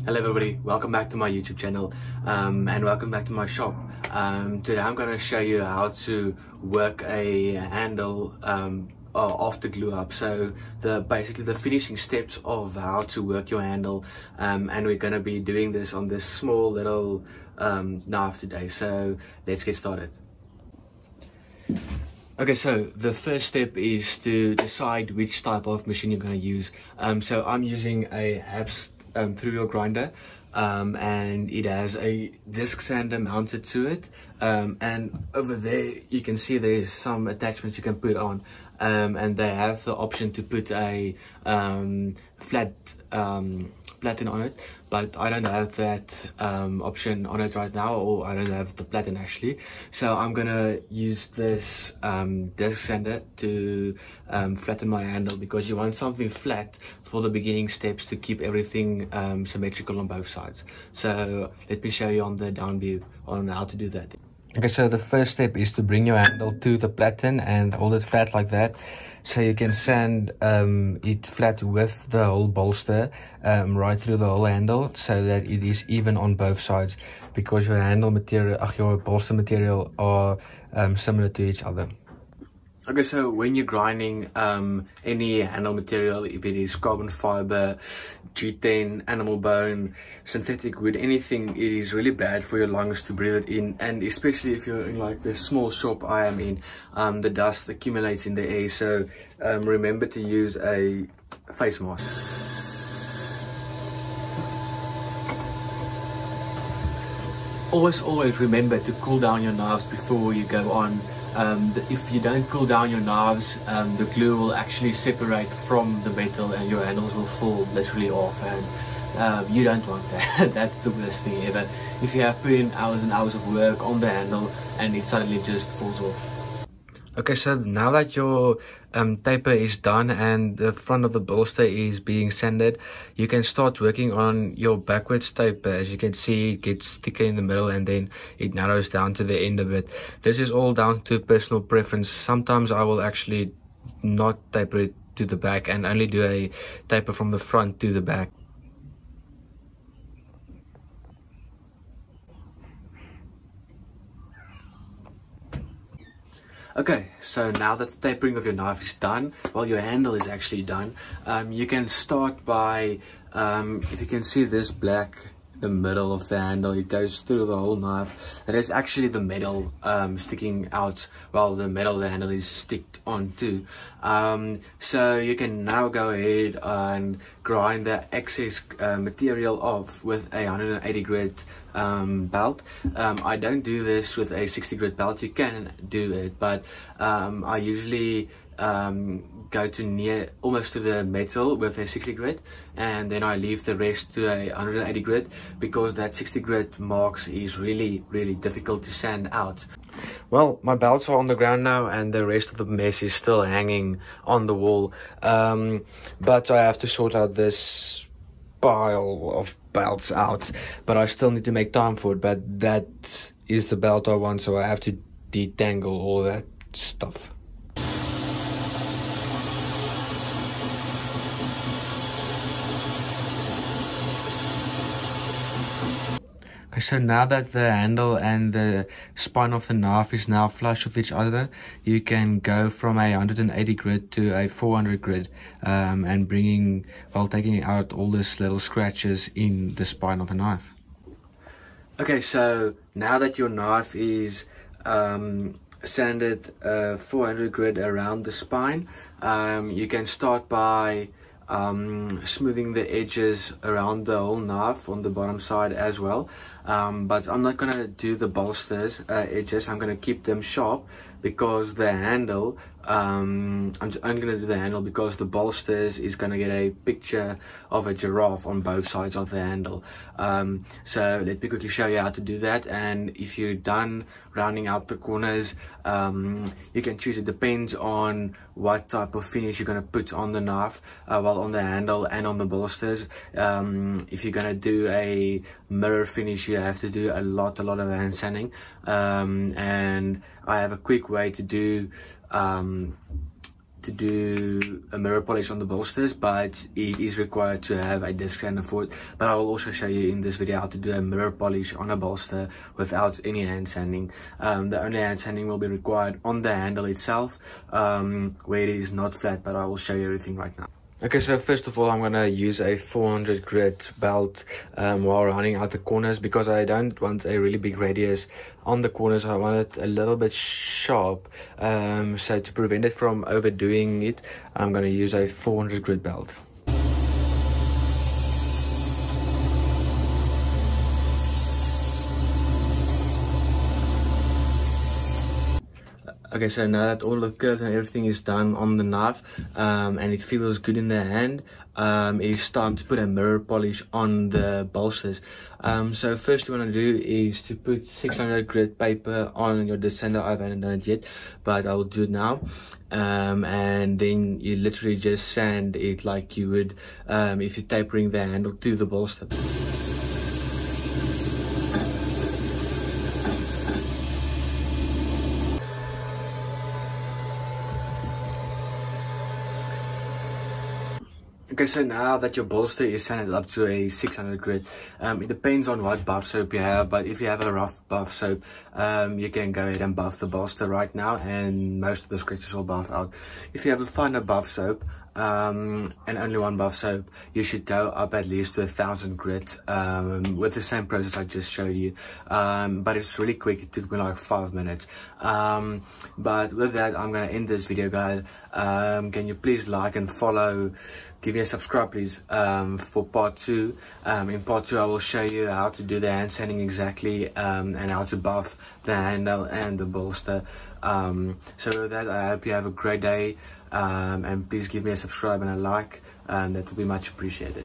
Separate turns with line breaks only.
Hello everybody, welcome back to my YouTube channel and welcome back to my shop. Today I'm going to show you how to work a handle off the glue up. So basically the finishing steps of how to work your handle, and we're going to be doing this on this small little knife today. So let's get started. Okay, so the first step is to decide which type of machine you're going to use. So I'm using a Habs 3-wheel grinder, and it has a disc sander mounted to it, and over there you can see there's some attachments you can put on, and they have the option to put a flat platen on it, but I don't have that option on it right now, or I don't have the platen actually. So I'm gonna use this disc sander to flatten my handle, because you want something flat for the beginning steps to keep everything symmetrical on both sides. So let me show you on the down view on how to do that. Okay, so the first step is to bring your handle to the platen and hold it flat like that, so you can sand it flat with the whole bolster right through the whole handle, so that it is even on both sides, because your handle material, your bolster material are similar to each other. Okay, so when you're grinding any handle material, if it is carbon fiber, G10, animal bone, synthetic wood, anything, it is really bad for your lungs to breathe it in, and especially if you're in like the small shop I am in, the dust accumulates in the air. So remember to use a face mask. Always remember to cool down your knives before you go on. If you don't cool down your knives, the glue will actually separate from the metal and your handles will fall literally off, and you don't want that. That's the worst thing ever. If you have put in hours and hours of work on the handle and it suddenly just falls off. Okay, so now that your taper is done and the front of the bolster is being sanded, you can start working on your backwards taper. As you can see, it gets thicker in the middle and then it narrows down to the end of it. This is all down to personal preference. Sometimes I will actually not taper it to the back and only do a taper from the front to the back. Okay, so now that the tapering of your knife is done, well, your handle is actually done, you can start by, if you can see this black, the middle of the handle, it goes through the whole knife. That is actually the metal sticking out, while the metal of the handle is sticked on too. So you can now go ahead and grind the excess material off with a 180 grit belt. I don't do this with a 60 grit belt. You can do it, but I usually go to almost to the metal with a 60 grit, and then I leave the rest to a 180 grit, because that 60 grit marks is really difficult to sand out. Well, my belts are on the ground now and the rest of the mess is still hanging on the wall, but I have to sort out this pile of belts out, but I still need to make time for it. But that is the belt I want, so I have to detangle all that stuff. Okay, so now that the handle and the spine of the knife is now flush with each other, you can go from a 180 grit to a 400 grit, and taking out all these little scratches in the spine of the knife. Okay, so now that your knife is sanded 400 grit around the spine, you can start by smoothing the edges around the whole knife on the bottom side as well, but I'm not gonna do the bolsters edges. I'm gonna keep them sharp, because the handle, I'm only gonna do the handle because the bolsters is gonna get a picture of a giraffe on both sides of the handle. So let me quickly show you how to do that, and if you're done rounding out the corners, you can choose. It depends on what type of finish you're going to put on the knife, well, on the handle and on the bolsters. If you're going to do a mirror finish, you have to do a lot of hand sanding, and I have a quick way to do to do a mirror polish on the bolsters, but it is required to have a disc sander for it. But I will also show you in this video how to do a mirror polish on a bolster without any hand sanding. The only hand sanding will be required on the handle itself, where it is not flat, but I will show you everything right now. Okay, so first of all, I'm going to use a 400 grit belt while rounding out the corners, because I don't want a really big radius on the corners. I want it a little bit sharp. So to prevent it from overdoing it, I'm going to use a 400 grit belt. Okay, so now that all the curves and everything is done on the knife, and it feels good in the hand, it is time to put a mirror polish on the bolsters. So first you want to do is to put 600 grit paper on your disc sander. I haven't done it yet, but I will do it now. And then you literally just sand it like you would if you're tapering the handle to the bolster. Okay, so now that your bolster is sanded up to a 600 grit, it depends on what buff soap you have, but if you have a rough buff soap, you can go ahead and buff the bolster right now, and most of the scratches will buff out. If you have a finer buff soap, and only one buff soap, you should go up at least to 1000 grit, with the same process I just showed you. But it's really quick. It took me like 5 minutes. But with that, I'm gonna end this video, guys. Can you please like and follow, give me a subscribe please, for part 2. In part 2 I will show you how to do the hand sanding exactly, and how to buff the handle and the bolster. So with that, I hope you have a great day, and please give me a subscribe and a like, that would be much appreciated.